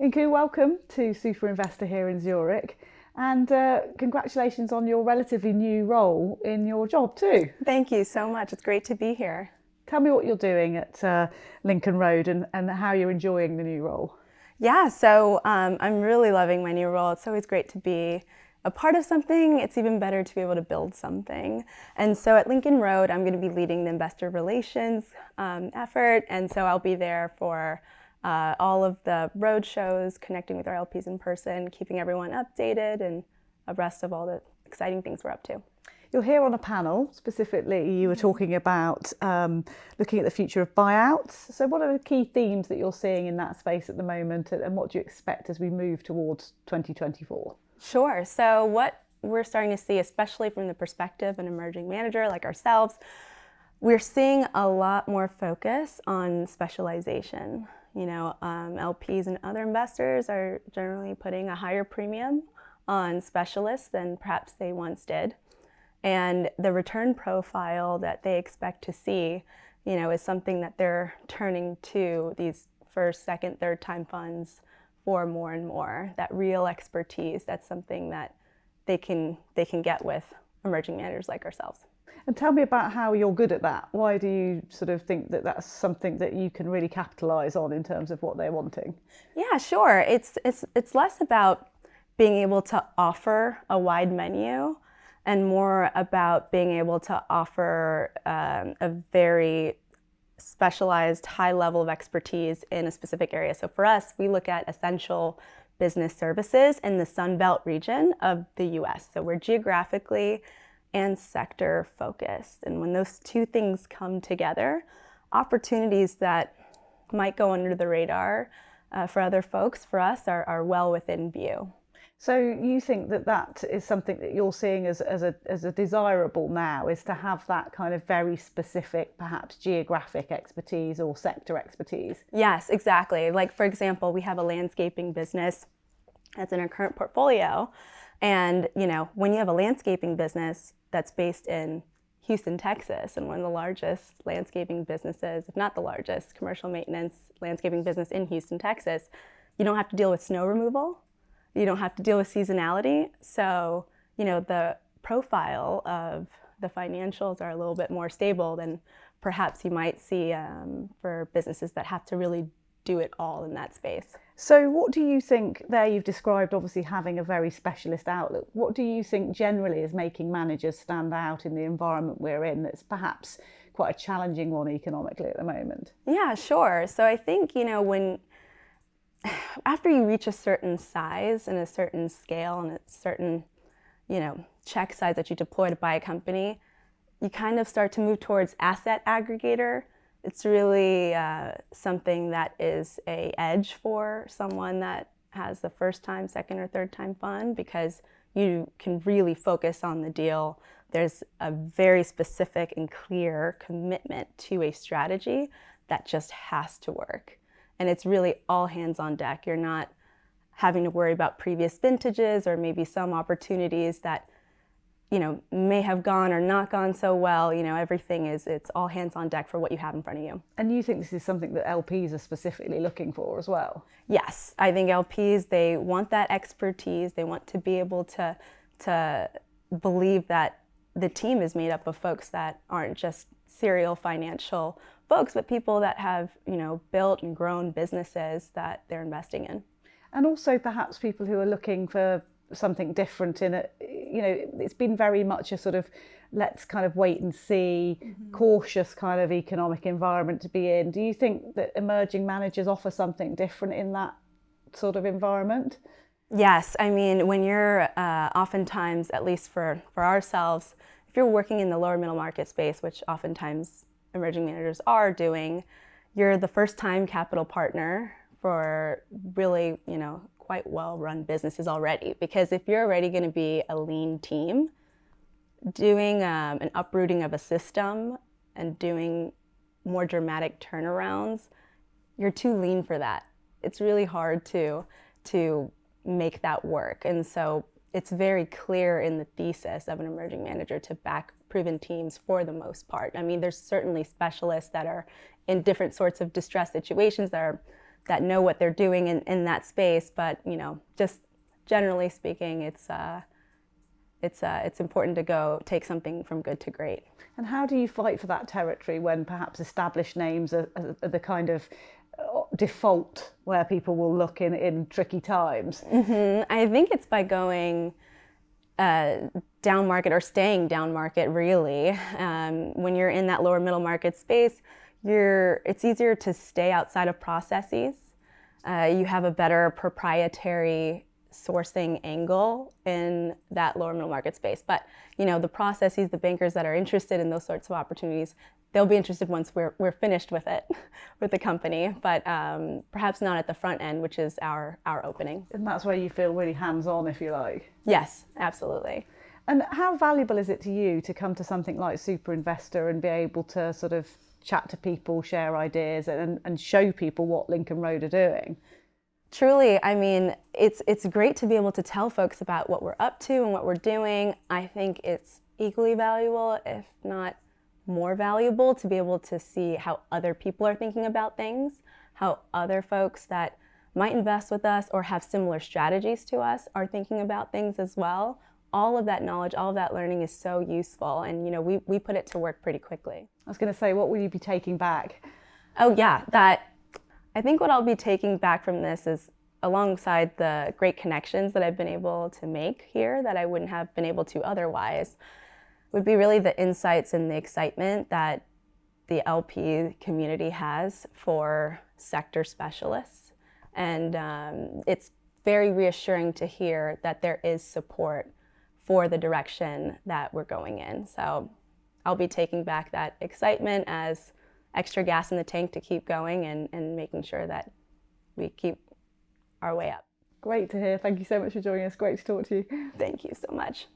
Inqu, welcome to Super Investor here in Zurich, and congratulations on your relatively new role in your job too. Thank you so much. It's great to be here. Tell me what you're doing at Lincoln Road and how you're enjoying the new role. Yeah, so I'm really loving my new role. It's always great to be a part of something. It's even better to be able to build something. And so at Lincoln Road, I'm going to be leading the investor relations effort. And so I'll be there for all of the road shows, connecting with our LPs in person, keeping everyone updated and abreast of all the exciting things we're up to. You're here on a panel, specifically you were talking about looking at the future of buyouts. So what are the key themes that you're seeing in that space at the moment, and what do you expect as we move towards 2024? Sure. So what we're starting to see, especially from the perspective of an emerging manager like ourselves, we're seeing a lot more focus on specialization. LPs and other investors are generally putting a higher premium on specialists than perhaps they once did. And the return profile that they expect to see, is something that they're turning to these first, second, third time funds for more and more. That real expertise, that's something that they can get with emerging managers like ourselves. And tell me about how you're good at that. Why do you sort of think that that's something that you can really capitalize on in terms of what they're wanting? Yeah, sure. It's less about being able to offer a wide menu and more about being able to offer a very specialized high level of expertise in a specific area. So for us, we look at essential business services in the Sun Belt region of the US. So we're geographically and sector focused. And when those two things come together, opportunities that might go under the radar for other folks, for us, are well within view. So you think that that is something that you're seeing as a desirable now, is to have that kind of very specific, perhaps geographic expertise or sector expertise? Yes, exactly. Like, for example, we have a landscaping business that's in our current portfolio. And, when you have a landscaping business that's based in Houston, Texas, and one of the largest landscaping businesses, if not the largest, commercial maintenance landscaping business in Houston, Texas, you don't have to deal with snow removal. You don't have to deal with seasonality. So, the profile of the financials are a little bit more stable than perhaps you might see for businesses that have to really do it all in that space. So what do you think, there you've described obviously having a very specialist outlook, what do you think generally is making managers stand out in the environment we're in that's perhaps quite a challenging one economically at the moment? Yeah, sure. So I think, after you reach a certain size and a certain scale and a certain, check size that you deploy to buy a company, you kind of start to move towards asset aggregator. It's really something that is an edge for someone that has the first time, second or third time fund, because you can really focus on the deal. There's a very specific and clear commitment to a strategy that just has to work. And it's really all hands on deck. You're not having to worry about previous vintages or maybe some opportunities that, may have gone or not gone so well. Everything it's all hands on deck for what you have in front of you. And you think this is something that LPs are specifically looking for as well? Yes, I think LPs, they want that expertise. They want to be able to believe that the team is made up of folks that aren't just serial financial folks, but people that have, built and grown businesses that they're investing in. And also perhaps people who are looking for something different in it. It's been very much a sort of let's kind of wait and see, cautious kind of economic environment to be in. Do you think that emerging managers offer something different in that sort of environment? Yes, I mean, when you're oftentimes, at least for ourselves, if you're working in the lower middle market space, which oftentimes emerging managers are doing, you're the first time capital partner for really, quite well-run businesses already. Because if you're already going to be a lean team, doing an uprooting of a system and doing more dramatic turnarounds, you're too lean for that. It's really hard to make that work. And so it's very clear in the thesis of an emerging manager to back proven teams for the most part. I mean, there's certainly specialists that are in different sorts of distressed situations that that know what they're doing in that space. But just generally speaking, it's important to go take something from good to great. And how do you fight for that territory when perhaps established names are the kind of default where people will look in tricky times? I think it's by going down market or staying down market, really. When you're in that lower middle market space, it's easier to stay outside of processes. You have a better proprietary sourcing angle in that lower middle market space. But the processes, the bankers that are interested in those sorts of opportunities, they'll be interested once we're finished with it, with the company, but perhaps not at the front end, which is our opening. And that's where you feel really hands-on, if you like. Yes, absolutely. And how valuable is it to you to come to something like Super Investor and be able to sort of chat to people, share ideas, and show people what Lincoln Road are doing? Truly, I mean, it's great to be able to tell folks about what we're up to and what we're doing. I think it's equally valuable, if not more valuable, to be able to see how other people are thinking about things, how other folks that might invest with us or have similar strategies to us are thinking about things as well. All of that knowledge, all of that learning is so useful, and we put it to work pretty quickly. I was going to say, what will you be taking back? Oh yeah, I think what I'll be taking back from this is, alongside the great connections that I've been able to make here that I wouldn't have been able to otherwise, would be really the insights and the excitement that the LP community has for sector specialists. And it's very reassuring to hear that there is support for the direction that we're going in. So I'll be taking back that excitement as extra gas in the tank to keep going and making sure that we keep our way up. Great to hear. Thank you so much for joining us. Great to talk to you. Thank you so much.